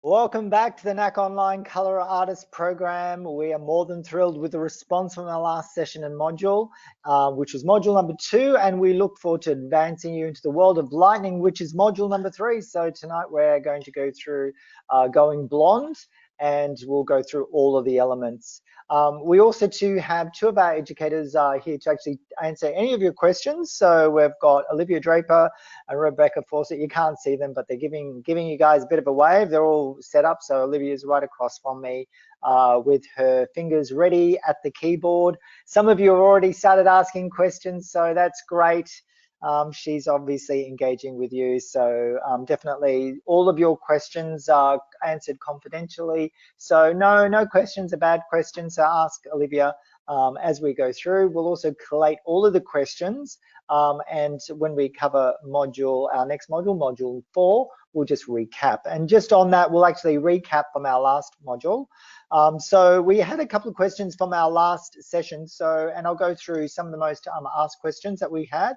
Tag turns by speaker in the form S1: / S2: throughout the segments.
S1: Welcome back to the NAC Online Color Artist Program. We are more than thrilled with the response from our last session and module, which was module number 2, and we look forward to advancing you into the world of lightning, which is module number 3. So tonight we're going to go through going blonde, and we'll go through all of the elements. We also too have two of our educators here to actually answer any of your questions. So we've got Olivia Draper and Rebecca Fawcett. You can't see them, but they're giving you guys a bit of a wave. They're all set up. So Olivia's right across from me with her fingers ready at the keyboard. Some of you have already started asking questions, so that's great. She's obviously engaging with you, so definitely all of your questions are answered confidentially. So no questions are bad questions, so ask Olivia as we go through. We'll also collate all of the questions, and when we cover our next module, module 4, we'll just recap. And just on that, we'll actually recap from our last module. So we had a couple of questions from our last session, and I'll go through some of the most asked questions that we had.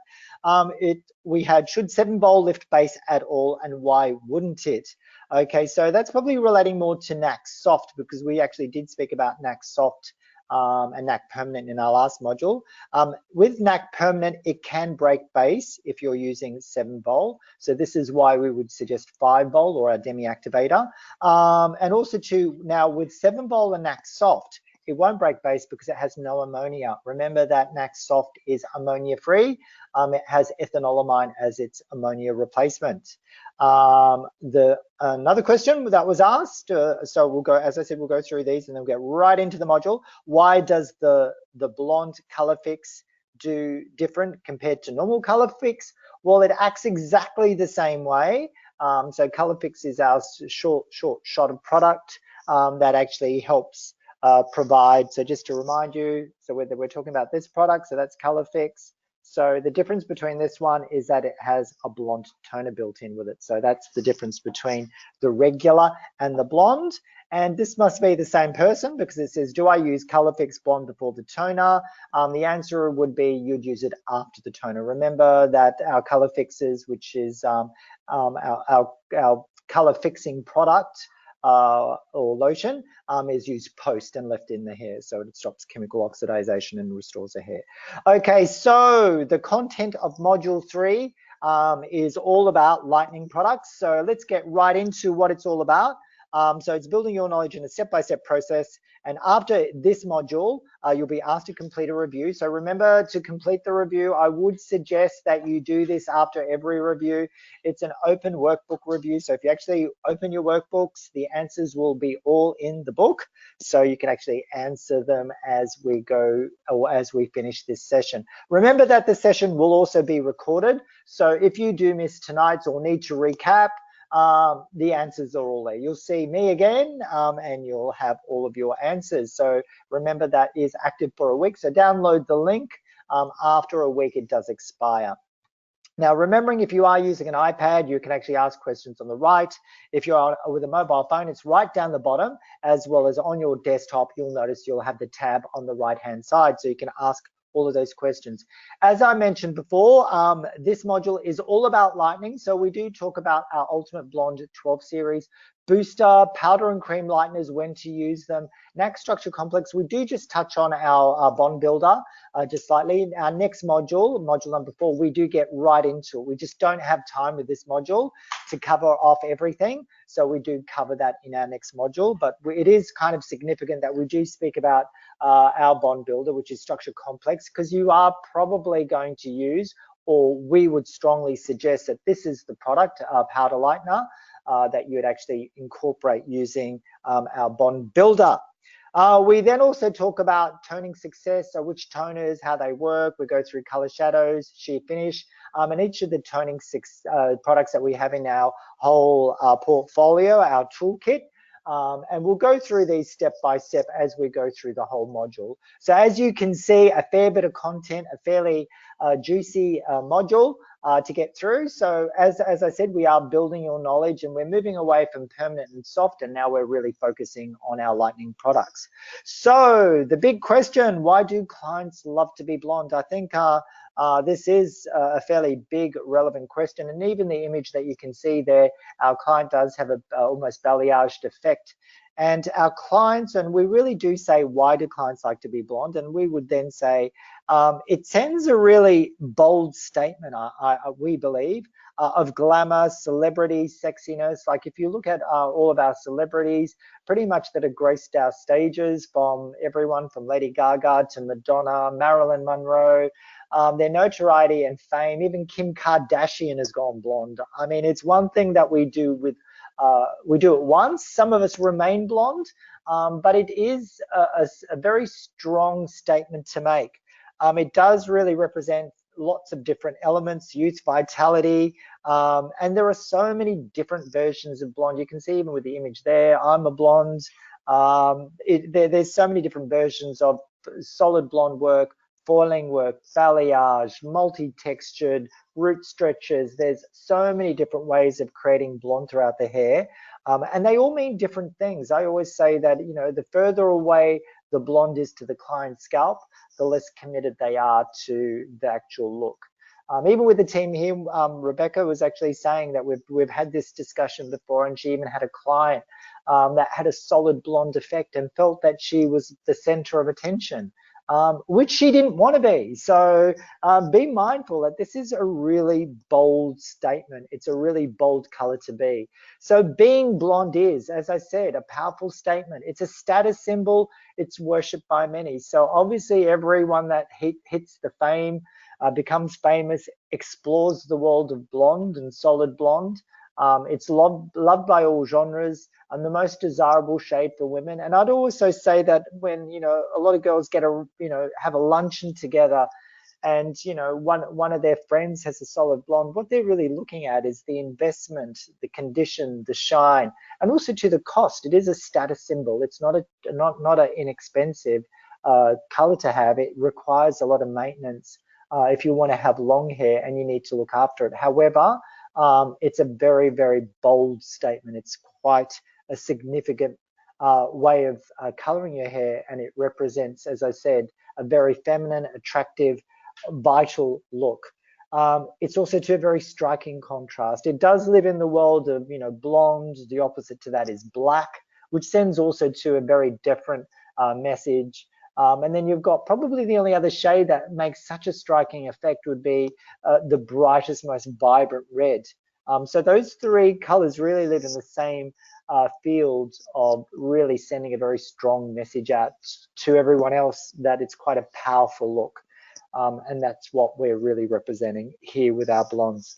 S1: We had, should 7-bowl lift bass at all, and why wouldn't it? Okay, so that's probably relating more to NAC Soft, because we actually did speak about NAC Soft and NAC Permanent in our last module. With NAC Permanent, it can break bass if you're using 7-bowl. So this is why we would suggest 5-bowl or a demi activator. And also too, now with 7-bowl and NAC Soft, it won't break bass because it has no ammonia. Remember that NAC Soft is ammonia free. It has ethanolamine as its ammonia replacement. Another question that was asked, so we'll go, as I said, we'll go through these and then we'll get right into the module. Why does the blonde color fix do different compared to normal color fix? Well, it acts exactly the same way. So color fix is our short shot of product that actually helps provide. So just to remind you, so whether we're talking about this product, so that's color fix. So the difference between this one is that it has a blonde toner built in with it. So that's the difference between the regular and the blonde. And this must be the same person, because it says, do I use Color Fix Blonde before the toner? The answer would be you'd use it after the toner. Remember that our color fixes, which is our color fixing product, or lotion, is used post and left in the hair, so it stops chemical oxidization and restores the hair. Okay, so the content of module 3 is all about lightning products. So let's get right into what it's all about. So it's building your knowledge in a step-by-step process. And after this module, you'll be asked to complete a review. So remember, to complete the review, I would suggest that you do this after every review. It's an open workbook review. So if you actually open your workbooks, the answers will be all in the book. So you can actually answer them as we go, or as we finish this session. Remember that the session will also be recorded. So if you do miss tonight's or need to recap, the answers are all there. You'll see me again, and you'll have all of your answers. So remember, that is active for a week. So download the link. After a week, it does expire. Now, remembering, if you are using an iPad, you can actually ask questions on the right. If you're with a mobile phone, it's right down the bottom, as well as on your desktop. You'll notice you'll have the tab on the right-hand side, so you can ask all of those questions. As I mentioned before, this module is all about lightning. So we do talk about our Ultimate Blonde 12 series, booster, powder and cream lighteners, when to use them, NAC Structure Complex. We do just touch on our bond builder just slightly. Our next module, module number 4, we do get right into it. We just don't have time with this module to cover off everything. So we do cover that in our next module, but it is kind of significant that we do speak about our bond builder, which is Structure Complex, because you are probably going to use, or we would strongly suggest that this is the product, powder lightener, that you would actually incorporate using our bond builder. We then also talk about toning success, so which toners, how they work. We go through color shadows, sheer finish, and each of the toning products that we have in our whole portfolio, our toolkit. And we'll go through these step by step as we go through the whole module. So as you can see, a fair bit of content, a fairly juicy module to get through. So as I said, we are building your knowledge, and we're moving away from permanent and soft, and now we're really focusing on our lightning products. So the big question, why do clients love to be blonde? I think This is a fairly big relevant question, and even the image that you can see there, our client does have a almost balayaged effect. And our clients, and we really do say, why do clients like to be blonde? And we would then say, it sends a really bold statement, we believe, of glamour, celebrity, sexiness. Like if you look at all of our celebrities, pretty much that have graced our stages, from everyone from Lady Gaga to Madonna, Marilyn Monroe, their notoriety and fame, even Kim Kardashian has gone blonde. I mean, it's one thing that we do it once. Some of us remain blonde, but it is a very strong statement to make. It does really represent lots of different elements, youth, vitality, and there are so many different versions of blonde. You can see even with the image there, I'm a blonde. There's so many different versions of solid blonde work, foiling work, balayage, multi-textured, root stretches. There's so many different ways of creating blonde throughout the hair, and they all mean different things. I always say that, you know, the further away the blonde is to the client's scalp, the less committed they are to the actual look. Even with the team here, Rebecca was actually saying that we've had this discussion before, and she even had a client that had a solid blonde effect and felt that she was the center of attention, which she didn't want to be. So be mindful that this is a really bold statement. It's a really bold color to be. So being blonde is, as I said, a powerful statement. It's a status symbol. It's worshipped by many. So obviously everyone that hits the fame, becomes famous, explores the world of blonde and solid blonde. It's loved by all genres, and the most desirable shade for women. And I'd also say that when, you know, a lot of girls get have a luncheon together, and, you know, one of their friends has a solid blonde, what they're really looking at is the investment, the condition, the shine, and also to the cost. It is a status symbol. It's not an inexpensive color to have. It requires a lot of maintenance if you want to have long hair and you need to look after it. However, it's a very, very bold statement. It's quite a significant way of coloring your hair, and it represents, as I said, a very feminine, attractive, vital look. It's also to a very striking contrast. It does live in the world of, you know, blonde. The opposite to that is black, which sends also to a very different message. And then you've got probably the only other shade that makes such a striking effect would be the brightest, most vibrant red. So those three colors really live in the same field of really sending a very strong message out to everyone else that it's quite a powerful look. And that's what we're really representing here with our blondes.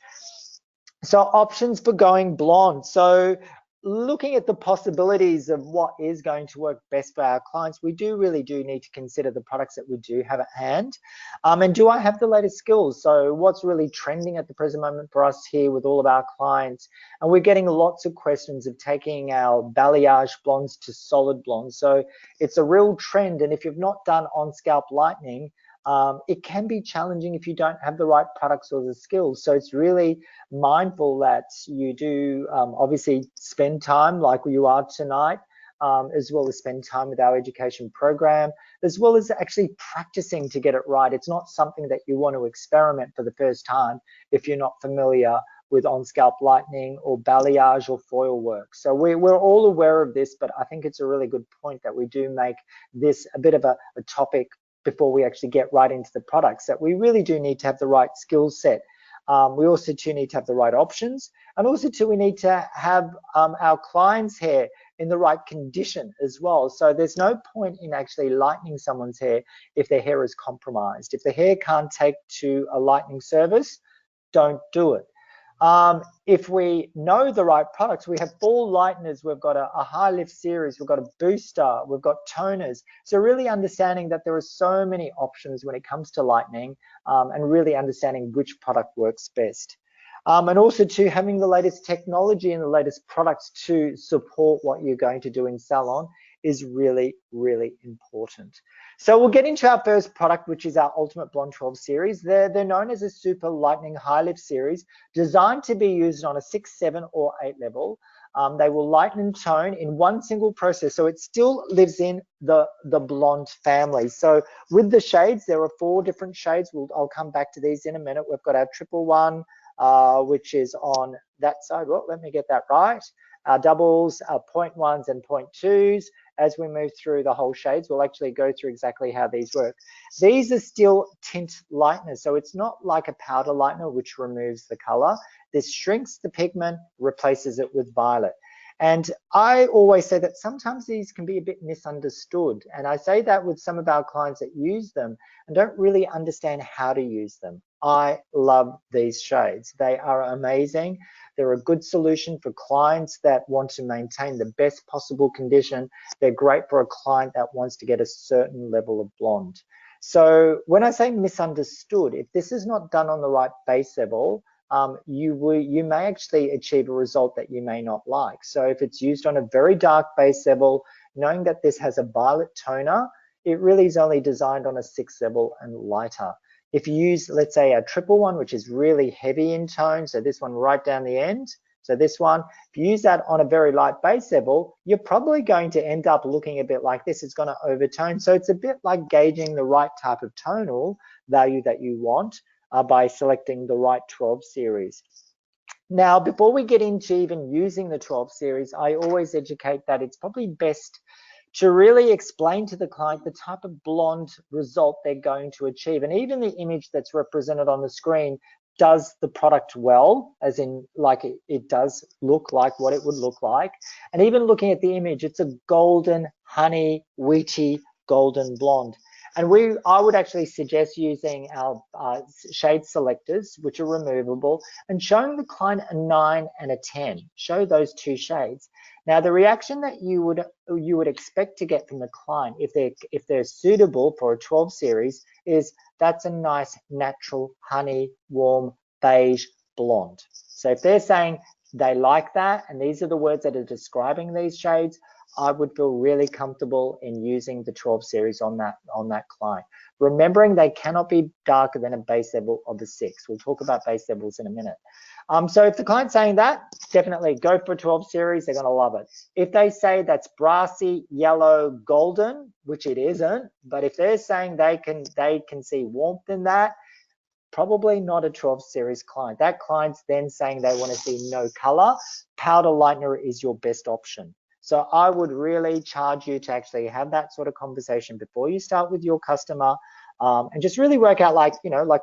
S1: So options for going blonde. So looking at the possibilities of what is going to work best for our clients, we really do need to consider the products that we do have at hand. And do I have the latest skills? So what's really trending at the present moment for us here with all of our clients? And we're getting lots of questions of taking our balayage blondes to solid blondes. So it's a real trend. And if you've not done on scalp lightening, it can be challenging if you don't have the right products or the skills. So it's really mindful that you do obviously spend time like you are tonight, as well as spend time with our education program, as well as actually practicing to get it right. It's not something that you want to experiment for the first time if you're not familiar with on-scalp lightening or balayage or foil work. So we're all aware of this, but I think it's a really good point that we do make this a bit of a topic before we actually get right into the products, that we really do need to have the right skill set. We also too need to have the right options, and also too we need to have our clients' hair in the right condition as well. So there's no point in actually lightening someone's hair if their hair is compromised. If the hair can't take to a lightening service, don't do it. If we know the right products, we have 4 lighteners, we've got a high lift series, we've got a booster, we've got toners. So really understanding that there are so many options when it comes to lightening, and really understanding which product works best. And also to having the latest technology and the latest products to support what you're going to do in salon is really, really important. So we'll get into our first product, which is our Ultimate Blonde 12 series. They're known as a super lightening high lift series, designed to be used on a 6, 7 or 8 level. They will lighten and tone in one single process. So it still lives in the blonde family. So with the shades, there are 4 different shades. I'll come back to these in a minute. We've got our 111, which is on that side. Well, let me get that right. Our doubles, our 0.1s and 0.2s. As we move through the whole shades, we'll actually go through exactly how these work. These are still tint lighteners, so it's not like a powder lightener which removes the color. This shrinks the pigment, replaces it with violet. And I always say that sometimes these can be a bit misunderstood. And I say that with some of our clients that use them and don't really understand how to use them. I love these shades. They are amazing. They're a good solution for clients that want to maintain the best possible condition. They're great for a client that wants to get a certain level of blonde. So when I say misunderstood, if this is not done on the right base level, you may actually achieve a result that you may not like. So if it's used on a very dark base level, knowing that this has a violet toner, it really is only designed on a 6 level and lighter. If you use, let's say, a 111, which is really heavy in tone, so this one right down the end, so this one, if you use that on a very light base level, you're probably going to end up looking a bit like this. It's going to overtone. So it's a bit like gauging the right type of tonal value that you want by selecting the right 12 series. Now, before we get into even using the 12 series, I always educate that it's probably best to really explain to the client the type of blonde result they're going to achieve. And even the image that's represented on the screen does the product well, as in like it does look like what it would look like. And even looking at the image, it's a golden, honey, wheaty, golden blonde. And I would actually suggest using our shade selectors, which are removable, and showing the client a 9 and a 10. Show those 2 shades. Now, the reaction that you would expect to get from the client if they're suitable for a 12 series is that's a nice natural honey warm beige blonde. So if they're saying they like that and these are the words that are describing these shades, I would feel really comfortable in using the 12 series on that client. Remembering they cannot be darker than a base level of a 6. We'll talk about base levels in a minute. So if the client's saying that, definitely go for a 12 series. They're going to love it. If they say that's brassy, yellow, golden, which it isn't, but if they're saying they can see warmth in that, probably not a 12 series client. That client's then saying they want to see no color. Powder lightener is your best option. So I would really charge you to actually have that sort of conversation before you start with your customer, and just really work out like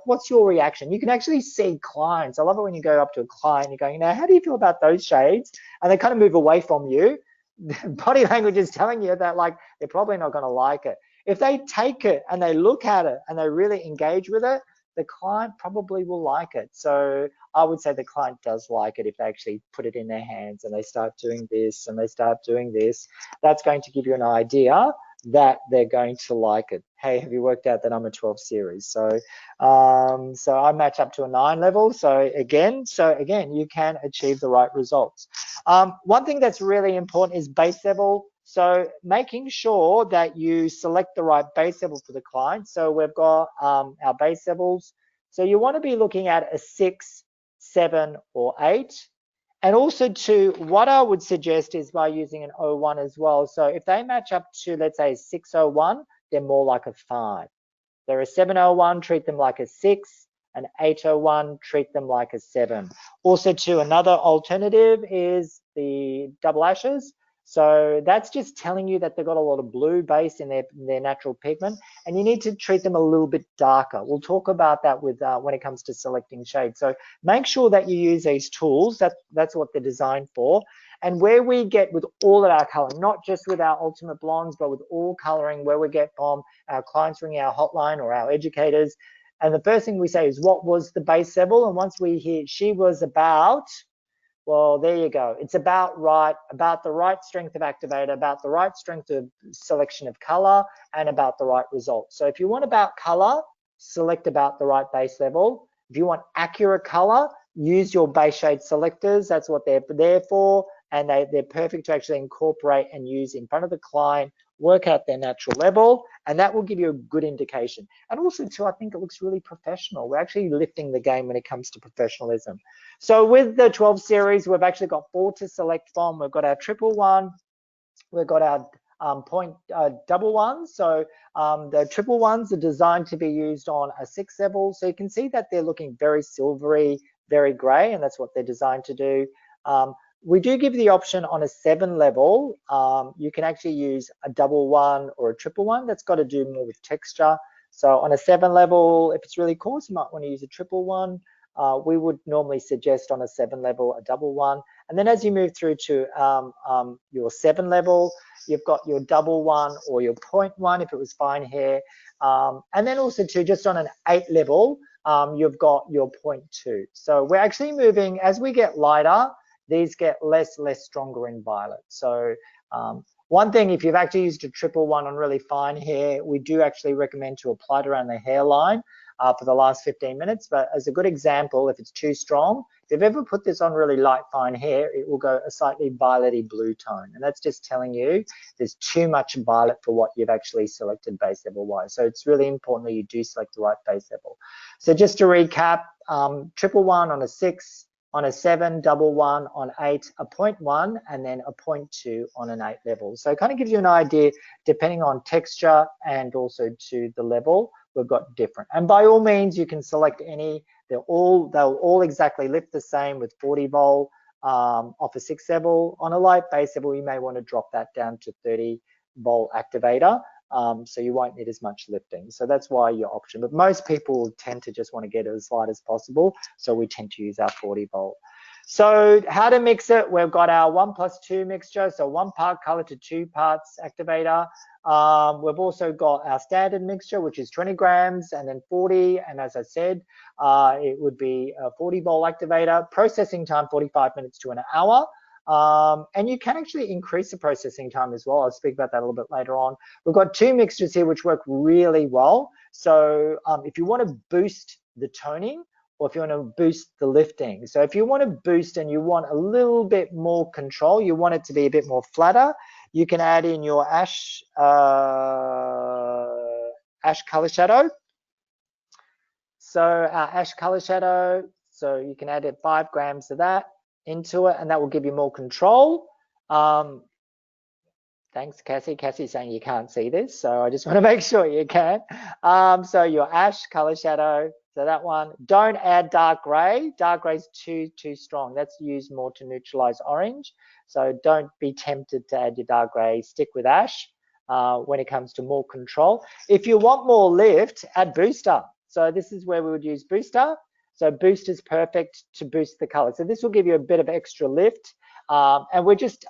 S1: what's your reaction. You can actually see clients. I love it when you go up to a client and you're going, how do you feel about those shades? And they kind of move away from you. Body language is telling you that like they're probably not going to like it. If they take it and they look at it and they really engage with it, the client probably will like it. So I would say the client does like it if they actually put it in their hands and they start doing this and they start doing this. That's going to give you an idea that they're going to like it. Hey, have you worked out that I'm a 12 series? So I match up to a 9 level. So again, you can achieve the right results. One thing that's really important is base level. So making sure that you select the right base level for the client. So we've got our base levels. So you want to be looking at a 6, 7, or 8. And also too, what I would suggest is by using an 01 as well. So if they match up to, let's say, 601, they're more like a 5. They're a 701, treat them like a 6. An 801, treat them like a 7. Also too, another alternative is the double ashes. So that's just telling you that they've got a lot of blue base in their natural pigment, and you need to treat them a little bit darker. We'll talk about that with when it comes to selecting shades. So make sure that you use these tools. That's what they're designed for. And where we get with all of our coloring, not just with our Ultimate Blondes, but with all coloring, where we get from our clients ringing our hotline or our educators. And the first thing we say is, what was the base level? And once we hear she was about, well, there you go. It's about the right strength of activator, about the right strength of selection of color, and about the right result. So if you want about color, select about the right base level. If you want accurate color, use your base shade selectors. That's what they're there for. And they're perfect to actually incorporate and use in front of the client work out their natural level, and that will give you a good indication. And also too, I think it looks really professional. We're actually lifting the game when it comes to professionalism. So with the 12 series, we've actually got 4 to select from. We've got our 111, we've got our double ones. So the triple ones are designed to be used on a 6 level. So you can see that they're looking very silvery, very gray, and that's what they're designed to do. We do give the option on a 7 level. You can actually use a double one or a triple one. That's got to do more with texture. So on a 7 level, if it's really coarse, you might want to use a triple one. We would normally suggest on a 7 level a double one. And then as you move through to your 7 level, you've got your double one or your 0.1 if it was fine hair. And then also too, just on an 8 level, you've got your 0.2. So we're actually moving, as we get lighter, these get less stronger in violet. So one thing, if you've actually used a triple one on really fine hair, we do actually recommend to apply it around the hairline for the last 15 minutes. But as a good example, if it's too strong, if you've ever put this on really light fine hair, it will go a slightly violety blue tone. And that's just telling you there's too much violet for what you've actually selected base level wise. So it's really important that you do select the right base level. So just to recap, triple one on a 6, on a 7, double one on 8, a 0.1, and then a 0.2 on an 8 level. So it kind of gives you an idea, depending on texture and also to the level, we've got different. And by all means, you can select any. They'll all exactly lift the same with 40 volt off a 6 level. On a light base level, you may want to drop that down to 30 volt activator. So you won't need as much lifting. So that's why your option. But most people tend to just want to get it as light as possible. So we tend to use our 40 volt. So how to mix it? We've got our 1+2 mixture. So 1 part color to 2 parts activator. We've also got our standard mixture, which is 20 grams and then 40. And as I said, it would be a 40 volt activator. Processing time, 45 minutes to an hour. And you can actually increase the processing time as well. I'll speak about that a little bit later on. We've got 2 mixtures here which work really well. So if you want to boost the toning, or if you want to boost the lifting. So if you want to boost and you want a little bit more control, you want it to be a bit more flatter, you can add in your ash color shadow. So our ash color shadow, so you can add 5 grams of that into it, and that will give you more control. Thanks, Cassie. Cassie's saying you can't see this, so I just want to make sure you can. So your ash color shadow, so that one. Don't add dark gray. Dark gray is too strong. That's used more to neutralize orange. So don't be tempted to add your dark gray. Stick with ash when it comes to more control. If you want more lift, add booster. So this is where we would use booster. So boost is perfect to boost the color. So this will give you a bit of extra lift. And we're just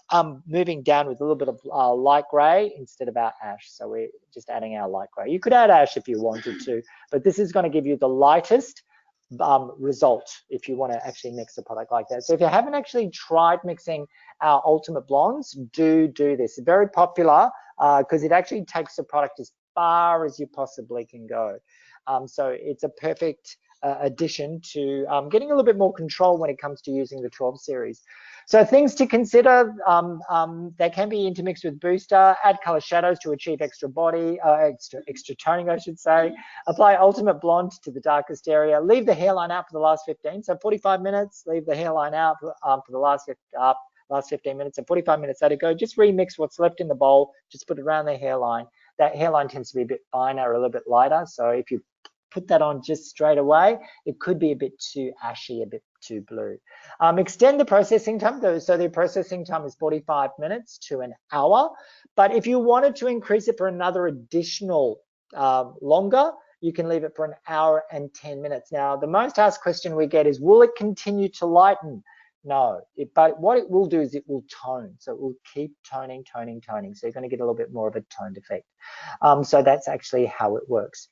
S1: moving down with a little bit of light gray instead of our ash. So we're just adding our light gray. You could add ash if you wanted to, but this is going to give you the lightest result if you want to actually mix the product like that. So if you haven't actually tried mixing our Ultimate Blondes, do this. It's very popular because it actually takes the product as far as you possibly can go. So it's a perfect addition to getting a little bit more control when it comes to using the 12 series. So things to consider, they can be intermixed with booster, add color shadows to achieve extra body, extra toning, I should say. Apply Ultimate Blonde to the darkest area. Leave the hairline out for the last 15. So 45 minutes, leave the hairline out for the last 15 minutes, and 45 minutes let it go. Just remix what's left in the bowl, just put it around the hairline. That hairline tends to be a bit finer, a little bit lighter. So if you put that on just straight away, it could be a bit too ashy, a bit too blue. Extend the processing time, though. So the processing time is 45 minutes to an hour. But if you wanted to increase it for another additional longer, you can leave it for an hour and 10 minutes. Now, the most asked question we get is, will it continue to lighten? No, but what it will do is it will tone. So it will keep toning. So you're going to get a little bit more of a toned effect. So that's actually how it works.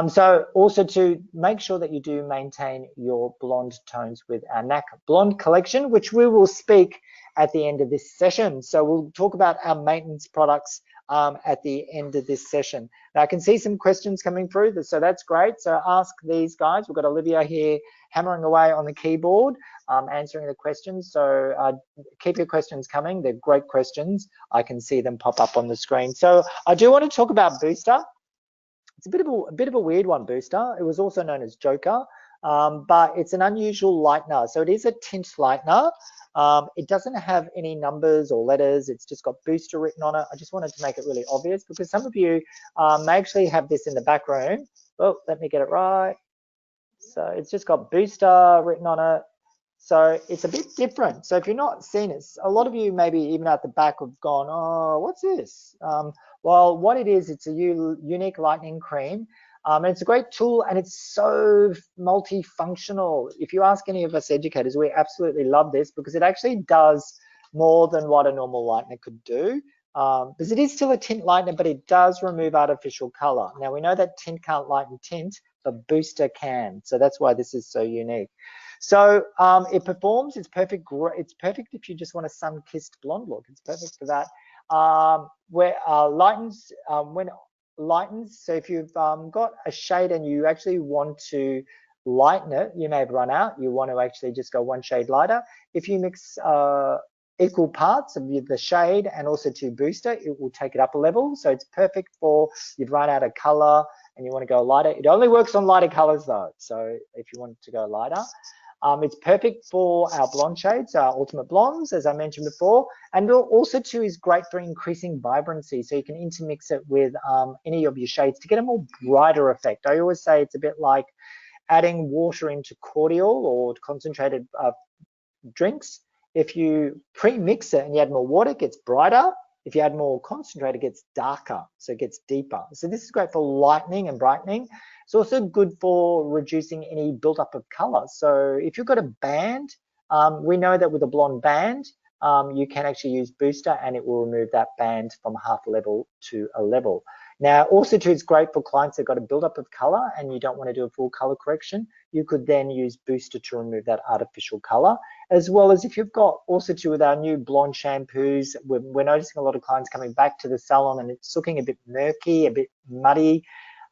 S1: So also to make sure that you do maintain your blonde tones with our NAC Blonde collection, which we will speak at the end of this session. So we'll talk about our maintenance products at the end of this session. Now I can see some questions coming through, so that's great. So ask these guys. We've got Olivia here hammering away on the keyboard, answering the questions. So keep your questions coming. They're great questions. I can see them pop up on the screen. So I do want to talk about Booster. It's a bit of a weird one, Booster. It was also known as Joker, but it's an unusual lightener. So it is a tint lightener. It doesn't have any numbers or letters. It's just got Booster written on it. I just wanted to make it really obvious because some of you may actually have this in the back room. Oh, let me get it right. So it's just got Booster written on it. So it's a bit different. So if you're not seeing it, a lot of you maybe even at the back have gone, oh, what's this? Well, what it is, it's a unique lightening cream. And it's a great tool and it's so multifunctional. If you ask any of us educators, we absolutely love this because it actually does more than what a normal lightener could do. Because it is still a tint lightener, but it does remove artificial color. Now we know that tint can't lighten tint, but Booster can. So that's why this is so unique. So it performs, it's perfect. It's perfect if you just want a sun-kissed blonde look. It's perfect for that. Where lightens, when it lightens, so if you've got a shade and you actually want to lighten it, you may have run out, you want to actually just go one shade lighter. If you mix equal parts of the shade and also to Booster, it will take it up a level. So it's perfect for you've run out of color and you want to go lighter. It only works on lighter colors though. So if you want to go lighter, it's perfect for our blonde shades, our ultimate blondes, as I mentioned before, and also too is great for increasing vibrancy. So you can intermix it with any of your shades to get a more brighter effect. I always say it's a bit like adding water into cordial or concentrated drinks. If you pre-mix it and you add more water, it gets brighter. If you add more concentrate, it gets darker, so it gets deeper. So this is great for lightening and brightening. It's also good for reducing any buildup of color. So if you've got a band, we know that with a blonde band, you can actually use Booster and it will remove that band from half a level to a level. Now, also too, it's great for clients that got a buildup of color and you don't want to do a full color correction. You could then use Booster to remove that artificial color, as well as if you've got also too with our new blonde shampoos, we're noticing a lot of clients coming back to the salon and it's looking a bit murky, a bit muddy.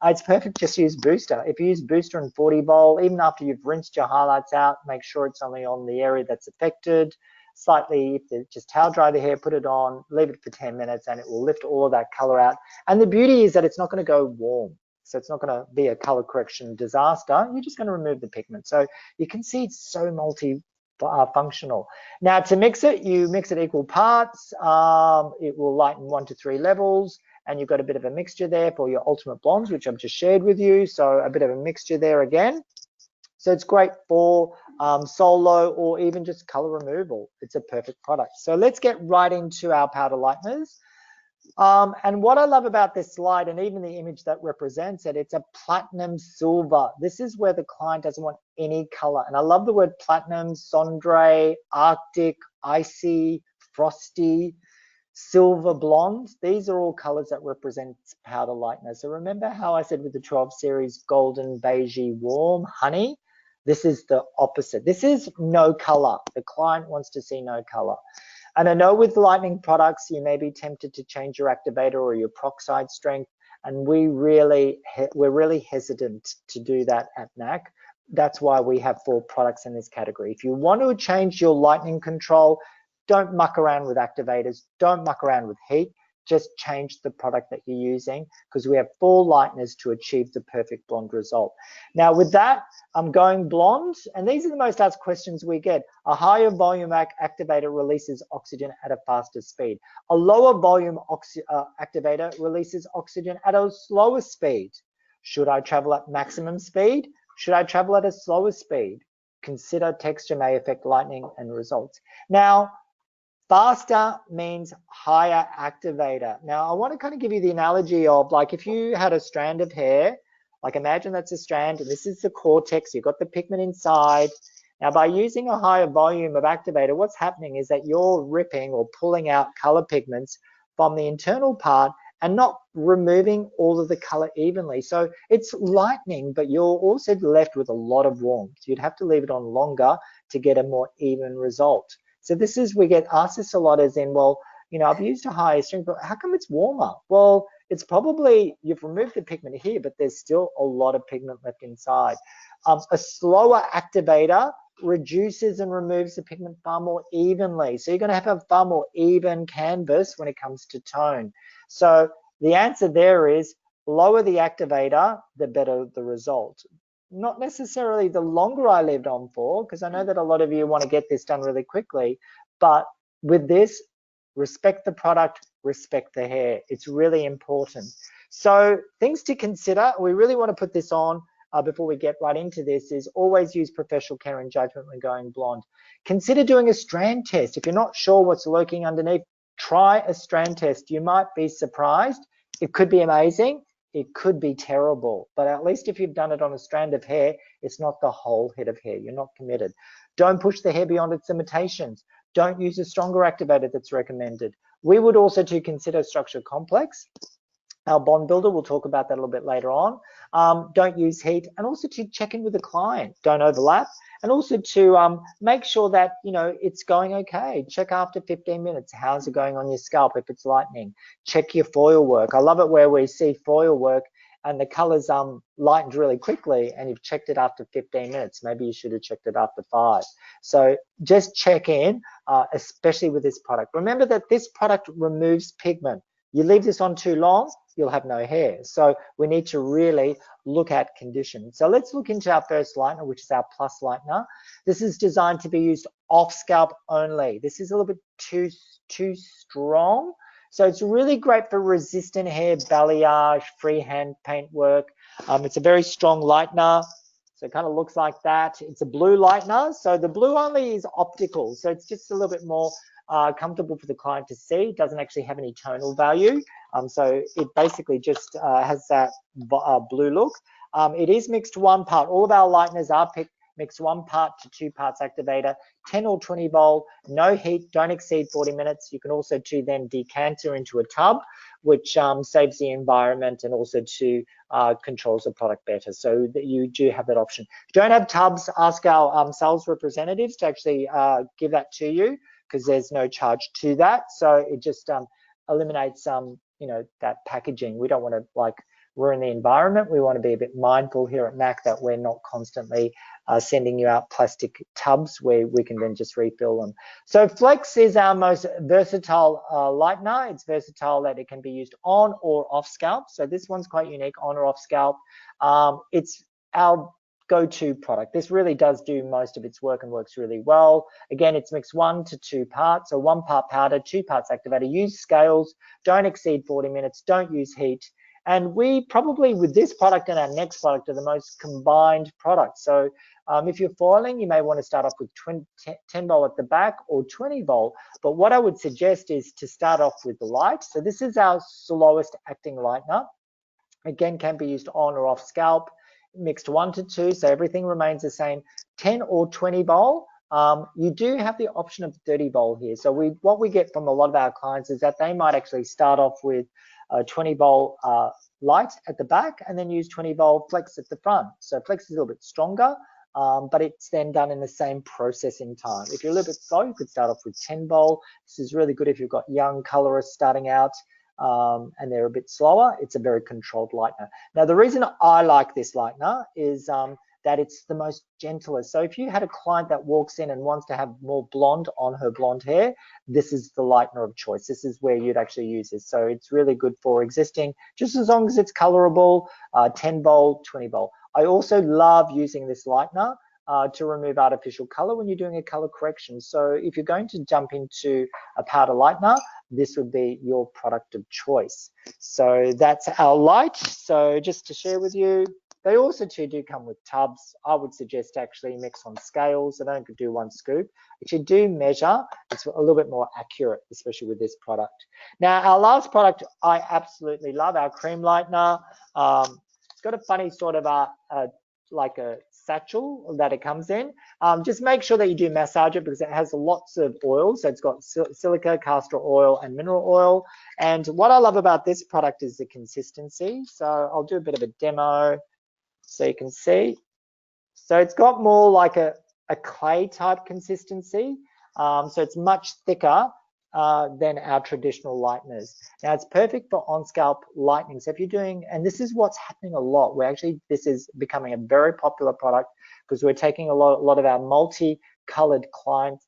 S1: It's perfect just to use Booster. If you use Booster and 40 Vol, even after you've rinsed your highlights out, make sure it's only on the area that's affected. Slightly, just towel dry the hair, put it on, leave it for 10 minutes and it will lift all of that color out. And the beauty is that it's not going to go warm. So it's not going to be a color correction disaster. You're just going to remove the pigment. So you can see it's so multi-functional. Now to mix it, you mix it equal parts. It will lighten 1 to 3 levels. And you've got a bit of a mixture there for your ultimate blondes, which I've just shared with you. So a bit of a mixture there again. So it's great for solo or even just color removal. It's a perfect product. So let's get right into our powder lighteners. And what I love about this slide and even the image that represents it, it's a platinum silver. This is where the client doesn't want any color. And I love the word platinum, cendre, arctic, icy, frosty, silver blonde. These are all colors that represent powder lightener. So remember how I said with the 12 series, golden, beigey, warm, honey? This is the opposite. This is no color. The client wants to see no color. And I know with lightening products, you may be tempted to change your activator or your peroxide strength. And we're really hesitant to do that at NAC. That's why we have 4 products in this category. If you want to change your lightening control, don't muck around with activators. Don't muck around with heat. Just change the product that you're using because we have 4 lighteners to achieve the perfect blonde result. Now with that, I'm going blonde, and these are the most asked questions we get. A higher volume activator releases oxygen at a faster speed. A lower volume activator releases oxygen at a slower speed. Should I travel at maximum speed? Should I travel at a slower speed? Consider texture may affect lightening and results. Now, faster means higher activator. Now, I want to kind of give you the analogy of like if you had a strand of hair, like imagine that's a strand and this is the cortex, you've got the pigment inside. Now, by using a higher volume of activator, what's happening is that you're ripping or pulling out color pigments from the internal part and not removing all of the color evenly. So it's lightening, but you're also left with a lot of warmth. You'd have to leave it on longer to get a more even result. So this is, we get asked this a lot as in, well, you know, I've used a higher strength, but how come it's warmer? Well, it's probably you've removed the pigment here, but there's still a lot of pigment left inside. A slower activator reduces and removes the pigment far more evenly. So you're going to have a far more even canvas when it comes to tone. So the answer there is lower the activator, the better the result. Not necessarily the longer I lived on for, because I know that a lot of you want to get this done really quickly, but with this, respect the product, respect the hair. It's really important. So things to consider, we really want to put this on before we get right into this, is always use professional care and judgment when going blonde. Consider doing a strand test. If you're not sure what's lurking underneath, try a strand test. You might be surprised. It could be amazing. It could be terrible, but at least if you've done it on a strand of hair, it's not the whole head of hair. You're not committed. Don't push the hair beyond its limitations. Don't use a stronger activator that's recommended. We would also to consider structure complex. Our bond builder, we'll talk about that a little bit later on. Don't use heat, and also to check in with the client. Don't overlap, and also to make sure that, you know, it's going okay. Check after 15 minutes. How's it going on your scalp if it's lightening? Check your foil work. I love it where we see foil work and the colors lightened really quickly, and you've checked it after 15 minutes. Maybe you should have checked it after 5. So just check in, especially with this product. Remember that this product removes pigment. You leave this on too long, you'll have no hair. So we need to really look at condition. So let's look into our first lightener, which is our Plus Lightener. This is designed to be used off scalp only. This is a little bit too strong. So it's really great for resistant hair, balayage, freehand paint work. It's a very strong lightener. So it kind of looks like that. It's a blue lightener. So the blue only is optical. So it's just a little bit more comfortable for the client to see. It doesn't actually have any tonal value. So it basically just has that blue look. It is mixed 1 part. All of our lighteners are mixed 1 part to 2 parts activator, 10 or 20 vol, no heat, don't exceed 40 minutes. You can also then decanter into a tub, which saves the environment and also controls the product better. So that you do have that option. If you don't have tubs, ask our sales representatives to actually give that to you, because there's no charge to that. So it just eliminates you know, that packaging. We don't want to like ruin the environment. We want to be a bit mindful here at MAC that we're not constantly sending you out plastic tubs where we can then just refill them. So Flex is our most versatile lightener. It's versatile that it can be used on or off scalp. So this one's quite unique, on or off scalp. It's our go-to product. This really does do most of its work and works really well. Again, it's mixed 1 to 2 parts, so 1 part powder, 2 parts activator. Use scales, don't exceed 40 minutes, don't use heat. And we probably, with this product and our next product, are the most combined products. So if you're foiling, you may want to start off with 10 volt at the back or 20 volt. But what I would suggest is to start off with the light. So this is our slowest acting lightener. Again, can be used on or off scalp. Mixed 1 to 2, so everything remains the same. 10 or 20 vol. You do have the option of 30 vol here. So what we get from a lot of our clients is that they might actually start off with 20 volt light at the back and then use 20 volt Flex at the front. So Flex is a little bit stronger, but it's then done in the same processing time. If you're a little bit slow, you could start off with 10 volt. This is really good if you've got young colorists starting out. And they're a bit slower. It's a very controlled lightener. Now, the reason I like this lightener is that it's the most gentlest. So if you had a client that walks in and wants to have more blonde on her blonde hair, this is the lightener of choice. This is where you'd actually use this. So it's really good for existing, just as long as it's colorable, 10 volt, 20 volt. I also love using this lightener to remove artificial color when you're doing a color correction. So if you're going to jump into a powder lightener, this would be your product of choice. So that's our light. So just to share with you, they also too do come with tubs. I would suggest actually mix on scales. So don't do 1 scoop. If you do measure, it's a little bit more accurate, especially with this product. Now, our last product I absolutely love, our cream lightener. It's got a funny sort of like a satchel that it comes in. Just make sure that you do massage it because it has lots of oil. So it's got silica, castor oil, and mineral oil. And what I love about this product is the consistency. So I'll do a bit of a demo so you can see. So it's got more like a clay type consistency. So it's much thicker than our traditional lighteners. Now it's perfect for on-scalp lightening. So if you're doing, and this is what's happening a lot, this is becoming a very popular product because we're taking a lot of our multi-colored client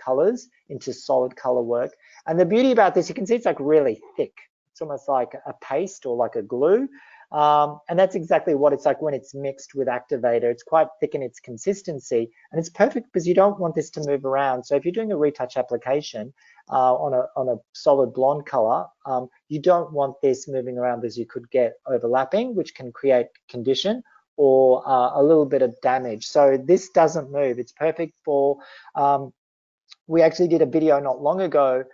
S1: colors into solid color work. And the beauty about this, you can see it's like really thick. It's almost like a paste or like a glue. And that's exactly what it's like when it's mixed with activator. It's quite thick in its consistency, and it's perfect because you don't want this to move around. So if you're doing a retouch application on a solid blonde color, you don't want this moving around because you could get overlapping, which can create condition or a little bit of damage. So this doesn't move. It's perfect for, we actually did a video not long ago,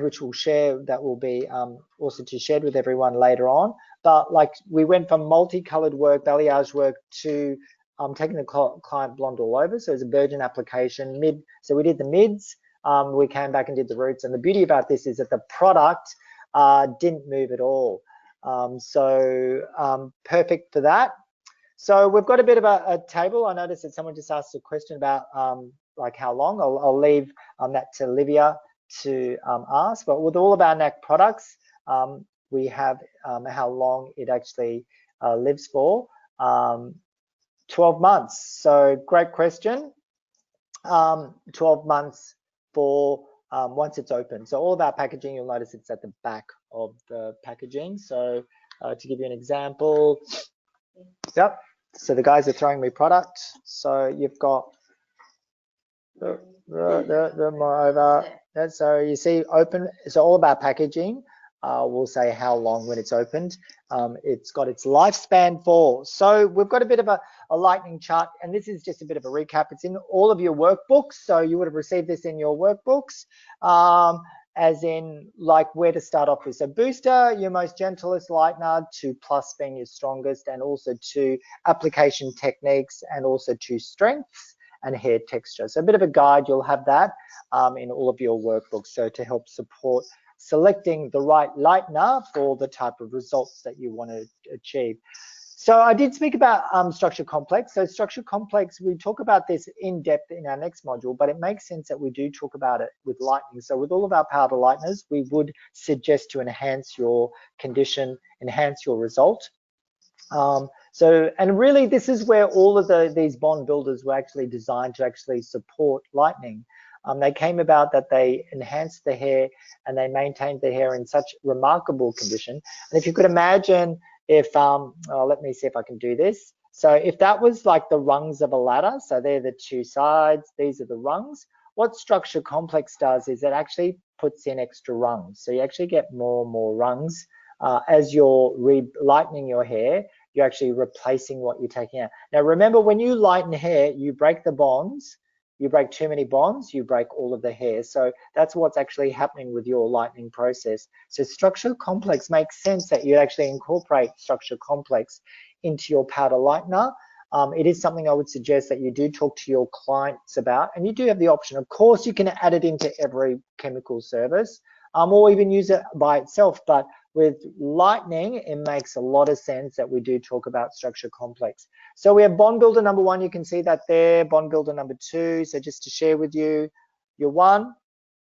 S1: which we'll share, that will be also to shared with everyone later on. But like we went from multicolored work, balayage work, to taking the client blonde all over. So it's a virgin application, mid. So we did the mids, we came back and did the roots. And the beauty about this is that the product didn't move at all. Perfect for that. So we've got a bit of a table. I noticed that someone just asked a question about like how long. I'll leave that to Livia to ask. But with all of our NAC products, we have how long it actually lives for. 12 months. So great question. 12 months for once it's open. So all of our packaging, you'll notice it's at the back of the packaging. So to give you an example, yep. So the guys are throwing me product. So you've got the more over. So you see open. So all of our packaging will say how long when it's opened. It's got its lifespan for. So we've got a bit of a lightning chart, and this is just a bit of a recap. It's in all of your workbooks. So you would have received this in your workbooks. As in like where to start off with. So booster, your most gentlest lightener, to plus being your strongest, and also to application techniques, and also to strengths and hair texture. So a bit of a guide, you'll have that in all of your workbooks. So to help support selecting the right lightener for the type of results that you want to achieve. So I did speak about structure complex. So structure complex, we talk about this in depth in our next module, but it makes sense that we do talk about it with lightning. So with all of our powder lighteners, we would suggest to enhance your condition, enhance your result. And really this is where all of these bond builders were actually designed to actually support lightning. They came about that they enhanced the hair and they maintained the hair in such remarkable condition. And if you could imagine, if let me see if I can do this. So if that was like the rungs of a ladder, so they're the two sides, these are the rungs. What structure complex does is it actually puts in extra rungs. So you actually get more and more rungs as you're lightening your hair. You're actually replacing what you're taking out. Now remember, when you lighten hair, you break the bonds. You break too many bonds, you break all of the hair. So that's what's actually happening with your lightening process. So structure complex makes sense that you actually incorporate structure complex into your powder lightener. It is something I would suggest that you do talk to your clients about, and you do have the option. Of course, you can add it into every chemical service, or even use it by itself. But with lightning, it makes a lot of sense that we do talk about structure complex. So we have bond builder number 1, you can see that there, bond builder number 2. So just to share with you, your 1,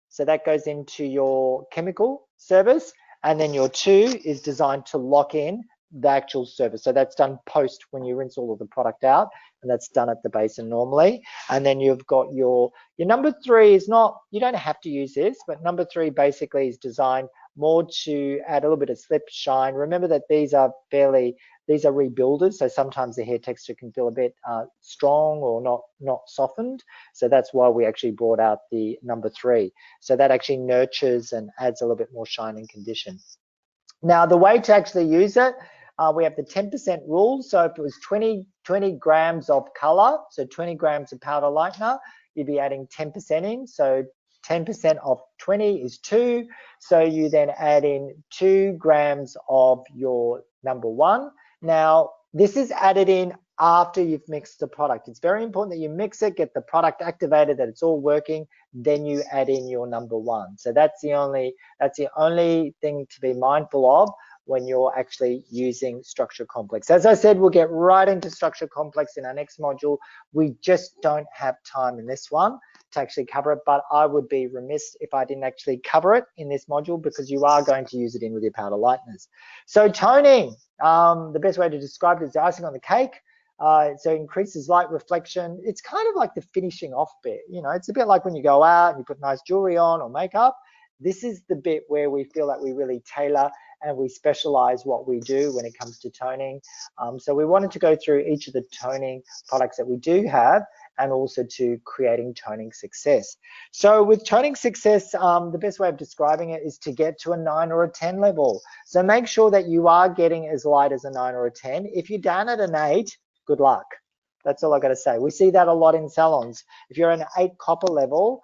S1: so that goes into your chemical service, and then your 2 is designed to lock in the actual service. So that's done post when you rinse all of the product out, and that's done at the basin normally. And then you've got your number 3 is not, you don't have to use this, but number 3 basically is designed more to add a little bit of slip, shine. Remember that these are rebuilders, so sometimes the hair texture can feel a bit strong or not softened. So that's why we actually brought out the number 3. So that actually nurtures and adds a little bit more shine and condition. Now the way to actually use it, we have the 10% rule. So if it was 20 grams of color, so 20 grams of powder lightener, you'd be adding 10% in. So 10% of 20 is 2. So you then add in 2 grams of your number 1. Now, this is added in after you've mixed the product. It's very important that you mix it, get the product activated, that it's all working, then you add in your number 1. So that's the only thing to be mindful of when you're actually using structure complex. As I said, we'll get right into structure complex in our next module. We just don't have time in this one to actually cover it, but I would be remiss if I didn't actually cover it in this module because you are going to use it in with your powder lighteners. So toning, the best way to describe it is the icing on the cake. So it increases light reflection. It's kind of like the finishing off bit. You know, it's a bit like when you go out and you put nice jewelry on or makeup. This is the bit where we feel like we really tailor and we specialize what we do when it comes to toning. So we wanted to go through each of the toning products that we do have and also to creating toning success. So with toning success, the best way of describing it is to get to a 9 or a 10 level. So make sure that you are getting as light as a 9 or a 10. If you're down at an 8, good luck. That's all I got to say. We see that a lot in salons. If you're an 8 copper level,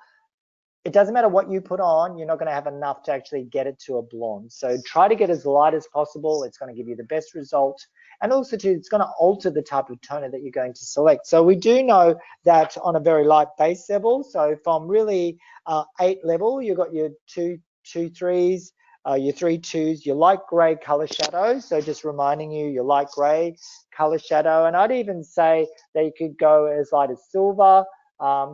S1: it doesn't matter what you put on, you're not going to have enough to actually get it to a blonde. So try to get as light as possible. It's going to give you the best result. And also too, it's going to alter the type of toner that you're going to select. So we do know that on a very light base level, so from really 8 level, you've got your 2 3s, your 3 2s, your light gray color shadow. So just reminding you, your light gray color shadow. And I'd even say that you could go as light as silver.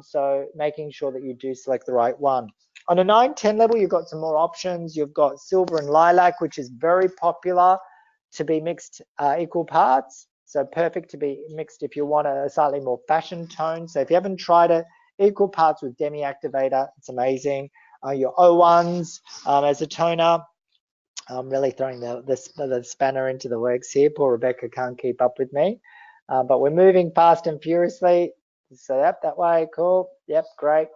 S1: So making sure that you do select the right one. On a 9-10 level, you've got some more options. You've got silver and lilac, which is very popular to be mixed equal parts. So perfect to be mixed if you want a slightly more fashion tone. So if you haven't tried it, equal parts with Demi Activator, it's amazing. Your O1s as a toner. I'm really throwing the spanner into the works here. Poor Rebecca can't keep up with me. But we're moving fast and furiously. So yep, that way, cool. Yep, great.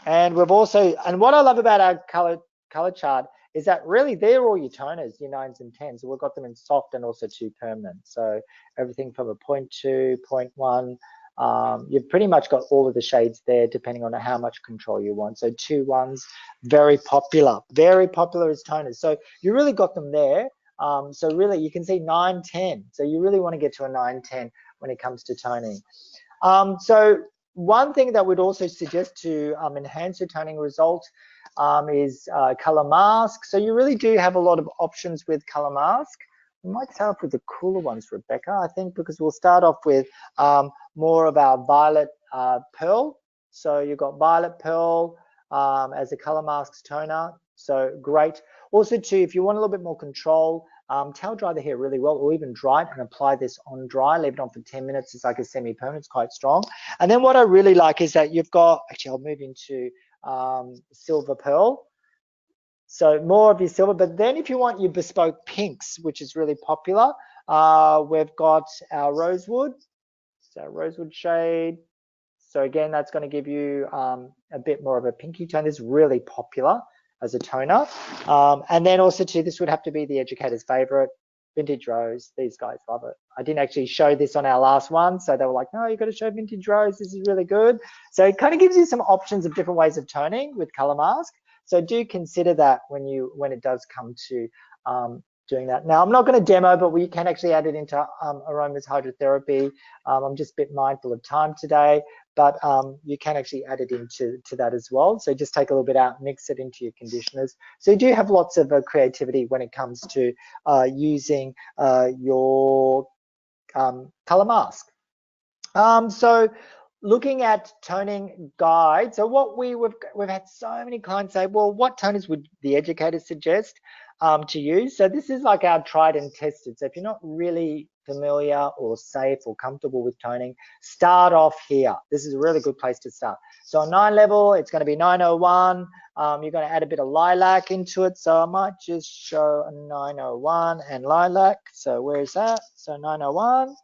S1: And we've also, and what I love about our color chart is that really they're all your toners, your 9s and 10s. So we've got them in soft and also 2 permanent. So everything from a 0.2, 0.1, you've pretty much got all of the shades there depending on how much control you want. So 2 1s, very popular as toners. So you really got them there. So really you can see 9, 10. So you really want to get to a 9, 10 when it comes to toning. So one thing that we'd also suggest to enhance your toning result is color mask. So you really do have a lot of options with color mask. We might start off with the cooler ones, Rebecca, I think, because we'll start off with more of our violet pearl. So you've got violet pearl as a color mask toner. So great. Also too, if you want a little bit more control, towel dry the hair really well, or even dry it and apply this on dry, leave it on for 10 minutes. It's like a semi-permanent, it's quite strong. And then what I really like is that you've got, actually I'll move into silver pearl. So more of your silver, but then if you want your bespoke pinks, which is really popular, we've got our rosewood. So rosewood shade. So again, that's going to give you a bit more of a pinky tone. This is really popular as a toner. And then also too, this would have to be the educator's favorite, Vintage Rose. These guys love it. I didn't actually show this on our last one, so they were like, no, you've got to show Vintage Rose. This is really good. So it kind of gives you some options of different ways of toning with color mask. So do consider that when it does come to doing that. Now, I'm not going to demo, but we can actually add it into Aromas Hydrotherapy. I'm just a bit mindful of time today, but you can actually add it into that as well. So just take a little bit out, mix it into your conditioners. So you do have lots of creativity when it comes to using your color mask. So looking at toning guide, so what we've had so many clients say, well, what toners would the educator suggest to use? So this is like our tried and tested. So if you're not really familiar or safe or comfortable with toning, start off here. This is a really good place to start. So on 9 level, it's going to be 901. You're going to add a bit of lilac into it. So I might just show a 901 and lilac. So where is that? So 901.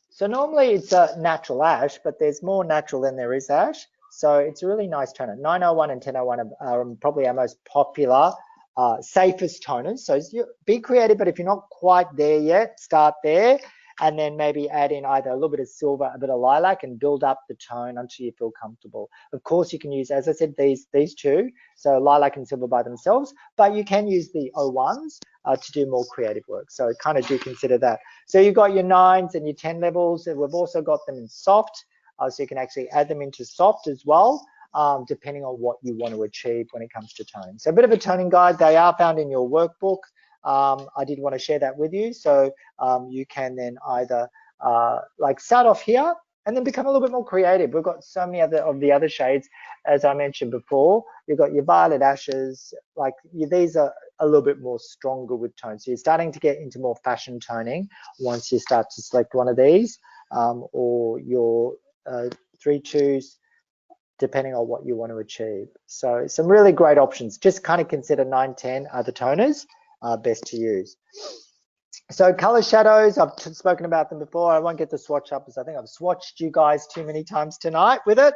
S1: So normally it's a natural ash, but there's more natural than there is ash. So it's a really nice toner. 901 and 1001 are probably our most popular, safest toners. So be creative, but if you're not quite there yet, start there. And then maybe add in either a little bit of silver, a bit of lilac, and build up the tone until you feel comfortable. Of course, you can use, as I said, these two, so lilac and silver by themselves, but you can use the O1s to do more creative work. So kind of do consider that. So you've got your 9s and your 10 levels, and we've also got them in soft, so you can actually add them into soft as well, depending on what you want to achieve when it comes to toning. So a bit of a toning guide, they are found in your workbook. I did want to share that with you. So you can then either like start off here and then become a little bit more creative. We've got so many of the other shades, as I mentioned before. You've got your violet ashes, like these are a little bit more stronger with tones. So you're starting to get into more fashion toning once you start to select one of these, or your 3-2s, depending on what you want to achieve. So some really great options. Just kind of consider 9, 10 are the toners best to use. So color shadows, I've spoken about them before. I won't get the swatch up because I think I've swatched you guys too many times tonight with it,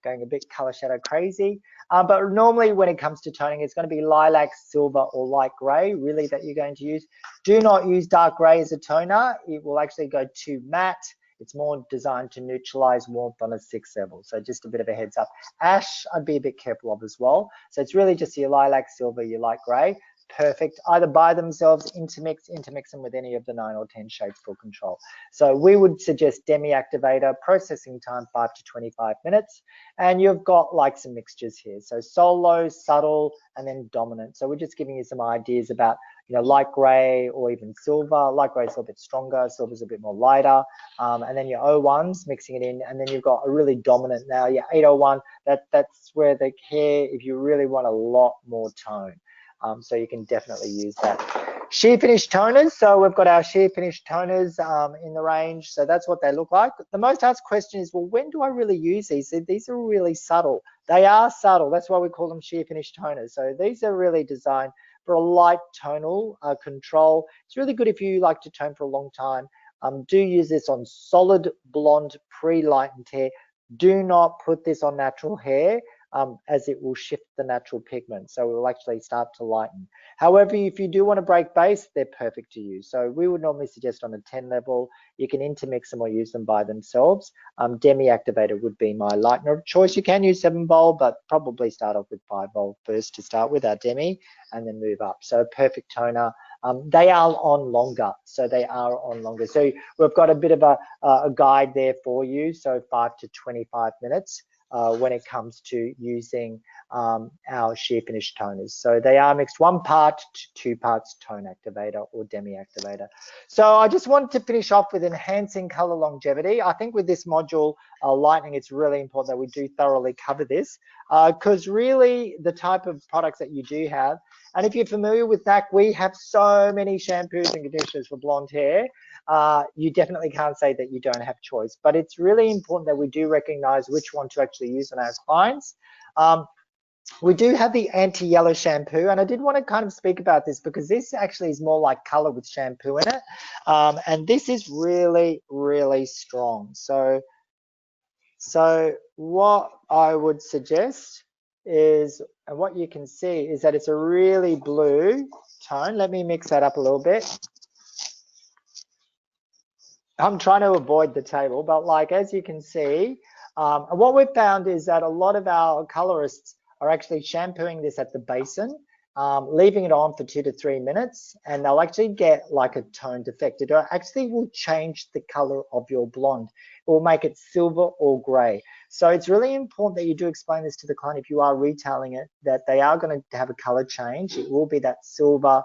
S1: going a bit color shadow crazy. But normally when it comes to toning, it's going to be lilac, silver, or light gray really that you're going to use. Do not use dark gray as a toner. It will actually go too matte. It's more designed to neutralize warmth on a 6 level. So just a bit of a heads up. Ash, I'd be a bit careful of as well. So it's really just your lilac, silver, your light gray. Perfect. Either by themselves, intermix them with any of the 9 or 10 shades for control. So we would suggest demi activator, processing time 5 to 25 minutes. And you've got like some mixtures here. So solo, subtle, and then dominant. So we're just giving you some ideas about, you know, light gray or even silver. Light gray is a little bit stronger, silver's a bit more lighter. And then your O1s, mixing it in. And then you've got a really dominant now, your 801, that's where the hair, if you really want a lot more tone. So you can definitely use that. Sheer finish toners. So we've got our sheer finish toners in the range. So that's what they look like. The most asked question is, well, when do I really use these? These are really subtle. They are subtle. That's why we call them sheer finish toners. So these are really designed for a light tonal control. It's really good if you like to tone for a long time. Do use this on solid blonde pre-lightened hair. Do not put this on natural hair. As it will shift the natural pigment, so it will actually start to lighten. However, if you do want to break base, they're perfect to use. So we would normally suggest on a 10 level, you can intermix them or use them by themselves. Demi activator would be my lightener of choice. You can use 7 volt, but probably start off with 5 volt first to start with our demi, and then move up. So perfect toner. They are on longer, so they are on longer. So we've got a bit of a guide there for you. So 5 to 25 minutes. When it comes to using our sheer finish toners. So they are mixed 1 part to 2 parts tone activator or demi activator. So I just wanted to finish off with enhancing color longevity. I think with this module, lightning, it's really important that we do thoroughly cover this because really the type of products that you do have, and if you're familiar with that, we have so many shampoos and conditioners for blonde hair. You definitely can't say that you don't have choice, but it's really important that we do recognize which one to actually use on our clients. We do have the anti-yellow shampoo, and I did want to kind of speak about this because this actually is more like color with shampoo in it, and this is really, really strong. So what I would suggest is, and what you can see is that it's a really blue tone. Let me mix that up a little bit. I'm trying to avoid the table, but like as you can see, what we've found is that a lot of our colorists are actually shampooing this at the basin, leaving it on for 2 to 3 minutes, and they'll actually get like a toned effect. It actually will change the color of your blonde. It will make it silver or gray. So it's really important that you do explain this to the client if you are retailing it, that they are going to have a color change. It will be that silver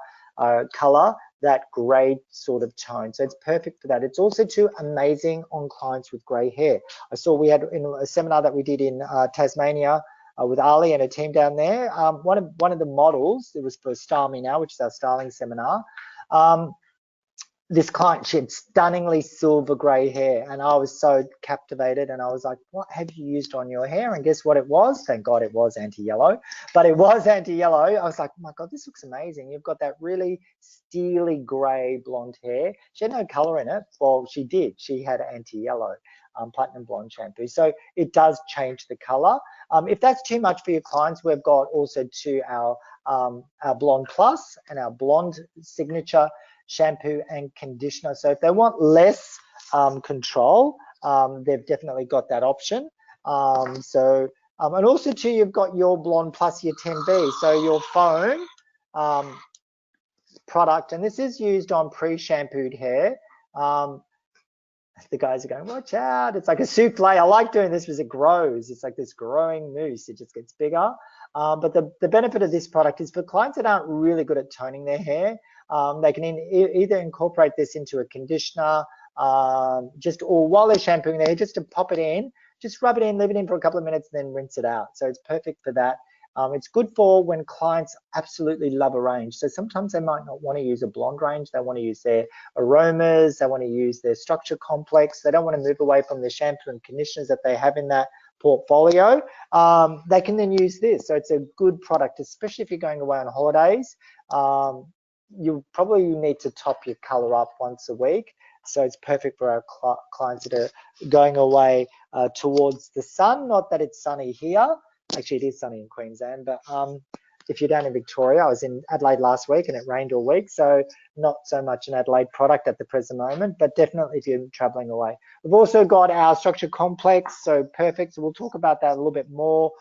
S1: color, that gray sort of tone. So it's perfect for that. It's also too amazing on clients with gray hair. I saw we had in a seminar that we did in Tasmania with Ali and a team down there. One of the models, it was for Style Me Now, which is our styling seminar. This client, she had stunningly silver gray hair, and I was so captivated, and I was like, what have you used on your hair? And guess what it was? Thank God it was anti-yellow, but it was anti-yellow. I was like, oh my God, this looks amazing. You've got that really steely gray blonde hair. She had no color in it. Well, she did. She had anti-yellow platinum blonde shampoo. So it does change the color. If that's too much for your clients, we've got also our Blonde Plus and our Blonde Signature shampoo and conditioner. So if they want less control, they've definitely got that option. And also too, you've got your Blonde Plus, your 10B, so your foam product, and this is used on pre-shampooed hair. The guys are going, watch out, it's like a souffle. I like doing this because it grows. It's like this growing mousse. It just gets bigger. But the benefit of this product is for clients that aren't really good at toning their hair, they can either incorporate this into a conditioner just, or while they're shampooing their hair, just to pop it in, just rub it in, leave it in for a couple of minutes, and then rinse it out. So it's perfect for that. It's good for when clients absolutely love a range. So sometimes they might not want to use a blonde range. They want to use their aromas. They want to use their structure complex. They don't want to move away from the shampoo and conditioners that they have in that portfolio. They can then use this. So it's a good product, especially if you're going away on holidays. You probably need to top your color up once a week. So it's perfect for our clients that are going away towards the sun. Not that it's sunny here. Actually, it is sunny in Queensland, but if you're down in Victoria, I was in Adelaide last week and it rained all week, so not so much an Adelaide product at the present moment, but definitely if you're traveling away. We've also got our structure complex, so perfect. So we'll talk about that a little bit more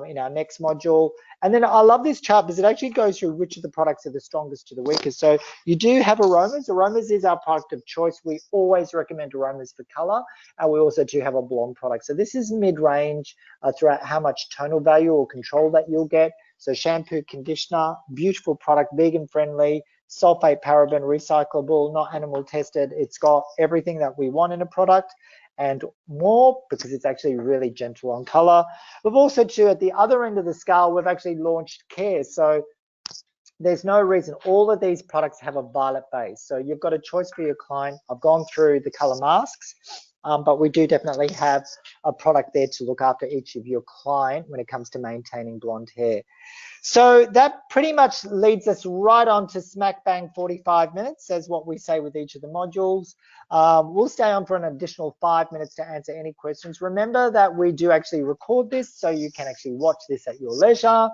S1: in our next module. And then I love this chart because it actually goes through which of the products are the strongest to the weakest. So you do have aromas. Aromas is our product of choice. We always recommend aromas for color, and we also do have a blonde product. So this is mid-range throughout how much tonal value or control that you'll get. So shampoo, conditioner, beautiful product, vegan friendly, sulfate, paraben, recyclable, not animal tested. It's got everything that we want in a product and more because it's actually really gentle on color. We've also too, at the other end of the scale, we've actually launched care. So there's no reason. All of these products have a violet base. So you've got a choice for your client. I've gone through the color masks, but we do definitely have a product there to look after each of your client when it comes to maintaining blonde hair. So that pretty much leads us right on to smack bang 45 minutes, as what we say with each of the modules. We'll stay on for an additional 5 minutes to answer any questions. Remember that we do actually record this, so you can actually watch this at your leisure.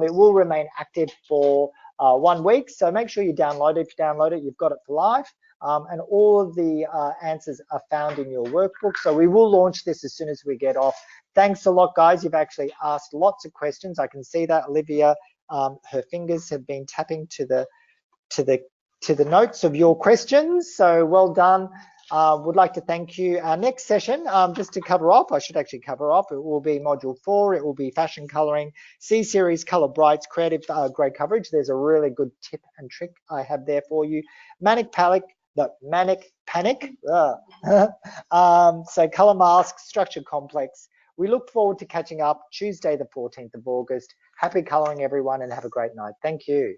S1: It will remain active for 1 week, so make sure you download it. If you download it, you've got it for life. And all of the answers are found in your workbook. So we will launch this as soon as we get off. Thanks a lot, guys. You've actually asked lots of questions. I can see that Olivia, her fingers have been tapping to the notes of your questions. So well done. Would like to thank you. Our next session, just to cover off, I should actually cover off. It will be module 4. It will be fashion coloring, C-series, color brights, creative grade coverage. There's a really good tip and trick I have there for you. Manic panic. So color mask, structure complex. We look forward to catching up Tuesday, the 14th of August. Happy coloring, everyone, and have a great night. Thank you.